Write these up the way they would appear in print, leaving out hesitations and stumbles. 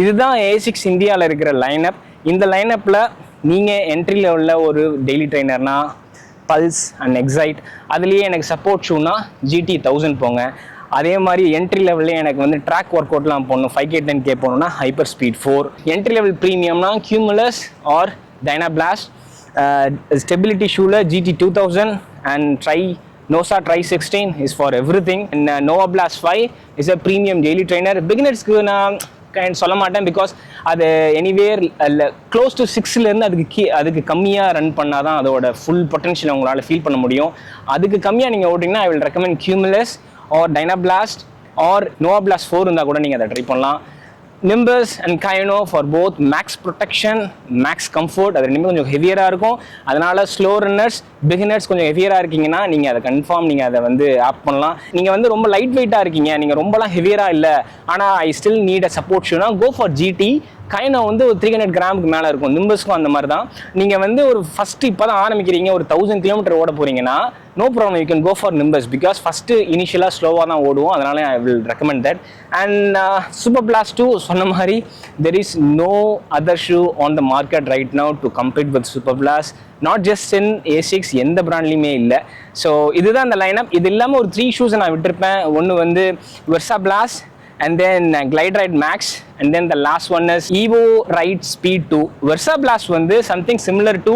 இதுதான் ASICS இந்தியாவில் இருக்கிற லைனப். இந்த லைனப்பில் நீங்கள் என்ட்ரி லெவலில் ஒரு டெய்லி ட்ரைனர்னா பல்ஸ் அண்ட் எக்ஸைட், அதுலேயே எனக்கு சப்போர்ட் ஷூனா GT 1000 போங்க. அதே மாதிரி என்ட்ரி லெவல்லே எனக்கு வந்து ட்ராக் ஒர்க் அவுட்லாம் போடணும், 5K 10K போகணுன்னா ஹைப்பர் ஸ்பீட் 4. என்ட்ரி லெவல் ப்ரீமியம்னா Cumulus ஆர் Dynablast. ஸ்டெபிலிட்டி ஷூவில் GT 2000 and Nosa Tri 16 is for everything. And Nova Blast 5 is a premium daily trainer. Beginnersக்கு நான் சொல்ல மாட்டேன், பிகாஸ் அது எனிவேர் க்ளோஸ் டு 6லேருந்து அதுக்கு கம்மியாக ரன் பண்ணால் தான் அதோட ஃபுல் பொட்டன்ஷியல் உங்களால் ஃபீல் பண்ண முடியும். அதுக்கு கம்மியாக நீங்கள் ஓட்டிங்கன்னா I will recommend Cumulus or Dynablast or Nova Blast 4 இருந்தால் கூட நீங்கள் அதை ட்ரை பண்ணலாம். Nimbus and Kaino for both max protection, max comfort. அது ரெண்டுமே கொஞ்சம் ஹெவியராக இருக்கும். அதனால ஸ்லோ ரன்னர்ஸ், பிகினர்ஸ் கொஞ்சம் ஹெவியராக இருக்கீங்கன்னா நீங்கள் அதை கன்ஃபார்ம் நீங்கள் அதை வந்து ஆப் பண்ணலாம். நீங்கள் வந்து ரொம்ப லைட் வெயிட்டாக இருக்கீங்க, நீங்கள் ரொம்பலாம் ஹெவியராக இல்லை, ஆனால் I still need a support ஷூனா கோ ஃபார் GT. கைனோ வந்து ஒரு 300 கிராமுக்கு மேலே இருக்கும். நிம்பஸ்க்கும் அந்த மாதிரி தான். நீங்கள் வந்து ஒரு ஃபஸ்ட்டு இப்போ தான் ஆரம்பிக்கிறீங்க, ஒரு 1000 கிலோமீட்டர் ஓட போகிறீங்கன்னா no problem, you can go for Nimbus, because first இனிஷியலாக ஸ்லோவாக தான் ஓடுவோம். அதனால I will recommend that. And Superblast 2 சொன்ன மாதிரி there is no other shoe on the market right now to compete with Superblast, not just in ASICS, எந்த பிராண்ட்லையுமே இல்லை. So இதுதான் இந்த லைனப். இது இல்லாமல் ஒரு 3 ஷூஸை நான் விட்டுருப்பேன். ஒன்று வந்து Versa Blast, and then Glide Ride Max, and then the last one is Evo Ride Speed 2. Versa Blast வந்து something similar to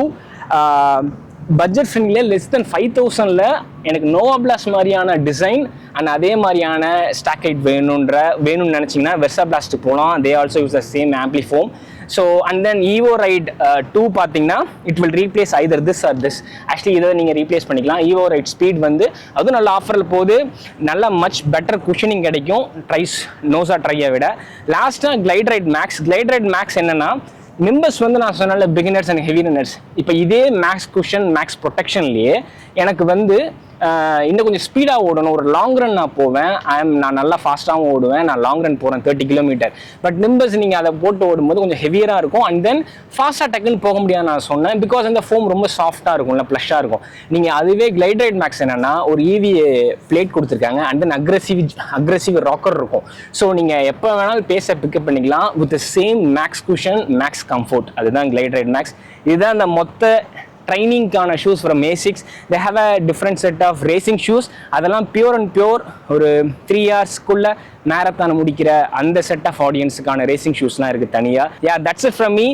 budget friendly, less than 5000ல எனக்கு Nova Blast மாதிரியான டிசைன் அண்ட் அதே மாதிரியான ஸ்டாக் ஹைட் வேணும்னு நினச்சிங்கன்னா Versa Blast போகலாம். they also use the same amplifoam. So and then Evo Ride 2 பார்த்தீங்கன்னா it will replace either this or this. Actually இதை நீங்கள் ரீப்ளேஸ் பண்ணிக்கலாம். Evo Ride Speed வந்து அதுவும் நல்ல ஆஃபரில் போகுது, நல்ல மச் பெட்டர் குஷனிங் கிடைக்கும் நோசா ட்ரையை விட. லாஸ்ட்டாக Glide Ride Max. Glide Ride Max என்னன்னா நிம்பஸ் வந்து நான் சொன்னால பிகினர்ஸ் அண்ட் ஹெவி ரன்னர்ஸ். இப்போ இதே மேக்ஸ் குஷன் மேக்ஸ் ப்ரொடெக்ஷன்லேயே எனக்கு வந்து இன்னும் கொஞ்சம் ஸ்பீடாக ஓடணும், ஒரு லாங் ரன் நான் போவேன், நான் நல்லா ஃபாஸ்ட்டாகவும் ஓடுவேன், நான் லாங் ரன் போகிறேன் 30 கிலோமீட்டர். பட் நிம்பஸ் நீங்கள் அதை போட்டு ஓடும்போது கொஞ்சம் ஹெவியராக இருக்கும் அண்ட் தென் ஃபாஸ்ட்டாக டக்குன்னு போக முடியாது நான் சொன்னேன், பிகாஸ் அந்த ஃபோம் ரொம்ப சாஃப்ட்டாக இருக்கும்ல, ப்ளஷ்ஷாக இருக்கும். நீங்கள் அதுவே Glide Ride Max என்னென்னா ஒரு EVA பிளேட் கொடுத்துருக்காங்க அண்ட் தென் அக்ரெசிவ் ராக்கர் இருக்கும். ஸோ நீங்கள் எப்போ வேணாலும் பேஸை பிக்கப் பண்ணிக்கலாம் with same max cushion max comfort. அதுதான் Glide Ride Max. இதுதான் அந்த மொத்த ட்ரைனிங்கான shoes from ASICS. They have a different set of racing shoes. அதெல்லாம் பியூர் அண்ட் பியூர் ஒரு 3 ஹவர்ஸ்க்குள்ளே மேரத்தான் முடிக்கிற அந்த செட் ஆஃப் ஆடியன்ஸுக்கான ரேசிங் ஷூஸ்லாம் இருக்குது தனியாக. That's it from me.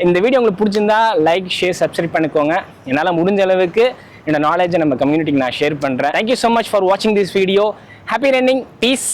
இந்த வீடியோ உங்களுக்கு பிடிச்சிருந்தா லைக், ஷேர், சப்ஸ்கிரைப் பண்ணிக்கோங்க. என்னால் முடிஞ்ச அளவுக்கு என்னோட நாலேஜை நம்ம கம்யூனிட்டிக்கு நான் ஷேர் பண்ணுறேன். தேங்க்யூ ஸோ மச் ஃபார் வாட்சிங் this video. Happy running. Piece.